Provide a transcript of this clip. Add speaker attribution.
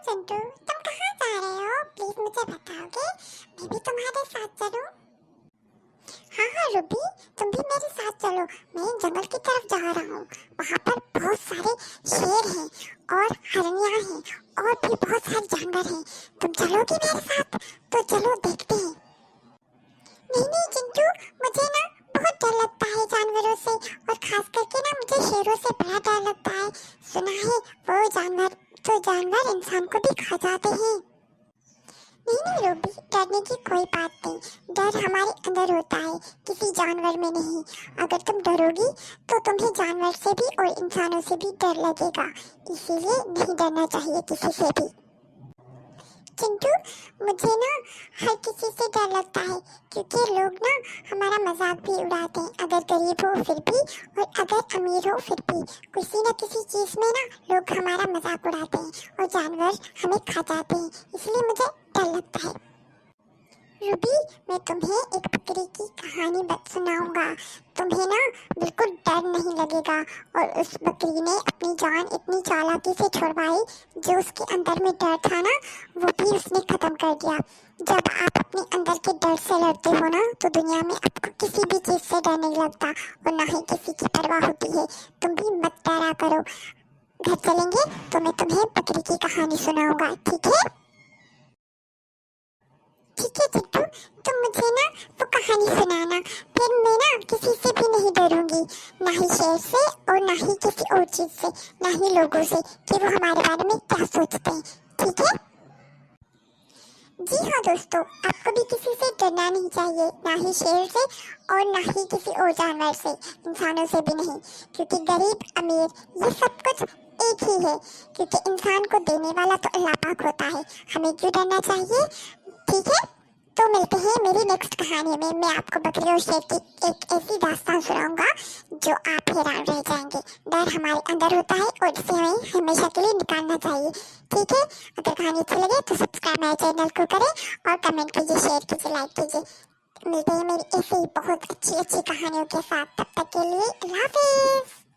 Speaker 1: चिंटू, तुम कहाँ जा रहे हो? प्लीज मुझे बताओगे? मैं भी तुम्हारे साथ चलूं? हाँ हाँ रूबी, तुम भी मेरे साथ चलो। मैं जंगल की तरफ जा रहा हूँ। वहाँ पर बहुत सारे शेर हैं और हिरनियाँ हैं और भी बहुत सारे जानवर हैं। तुम चलोगी मेरे साथ? तो चलो देखते हैं। नहीं नहीं चिंटू, मुझे ना बहुत डर लगता है जानवरों से, और खास करके ना मुझे शेरों से बड़ा डर लगता है। सुना है वो जानवर इंसान को भी खा जाते हैं। नहीं नहीं रूबी, डरने की कोई बात नहीं। डर हमारे अंदर होता है, किसी जानवर में नहीं। अगर तुम डरोगी तो तुम्हें जानवर से भी और इंसानों से भी डर लगेगा, इसीलिए नहीं डरना चाहिए किसी से भी। चिंटू, मुझे ना हर किसी से डर लगता है, क्योंकि लोग ना हमारा मजाक भी उड़ाते हैं, अगर गरीब हो फिर भी और अगर अमीर हो फिर भी। किसी न किसी चीज में ना लोग हमारा मजाक उड़ाते हैं और जानवर हमें खा जाते हैं, इसलिए मुझे डर लगता है। रूबी, मैं तुम्हें एक बकरी की कहानी सुनाऊंगा। तुम्हें ना बिल्कुल डर नहीं लगेगा। और उस बकरी ने अपनी जान इतनी चालाकी से छुड़वाई, जो उसके अंदर में डर था ना, वो भी उसने खत्म कर दिया। जब आप अपने अंदर के डर से लड़ते हो ना, तो दुनिया में आपको किसी भी चीज से डर नहीं लगता और ना ही किसी की परवाह होती है। तुम भी मत डरा करो। घर चलेंगे तो मैं तुम्हें बकरी की कहानी सुनाऊंगा, ठीक है? ठीक है चिट्टू, तुम मुझे ना वो कहानी सुनाना। फिर मैं ना किसी से भी नहीं डरूंगी, ना ही शेर से और ना ही किसी और चीज से, ना ही लोगों से कि वो हमारे बारे में क्या सोचते हैं, ठीक है? जी हाँ दोस्तों, आपको भी किसी से डरना नहीं चाहिए, ना ही शेर से और ना ही किसी और जानवर से, इंसानों से भी नहीं। क्योंकि गरीब अमीर ये सब कुछ एक ही है, क्योंकि इंसान को देने वाला तो अल्लाह पाक होता है। हमें क्यों डरना चाहिए, ठीक है? तो मिलते हैं मेरी नेक्स्ट कहानी में। मैं आपको बकरी और शेर की एक ऐसी दास्तान सुनाऊंगा जो आप हैरान रह जाएंगे। डर हमारे अंदर होता है और इसे हमें हमेशा के लिए निकालना चाहिए, ठीक है? अगर कहानी अच्छी लगे तो सब्सक्राइब मेरे चैनल को करें और कमेंट कीजिए, शेयर कीजिए, लाइक कीजिए। मिलते हैं मेरी ऐसे ही बहुत अच्छी अच्छी कहानियों के साथ। तब तक के लिए अल्लाह हाफिज।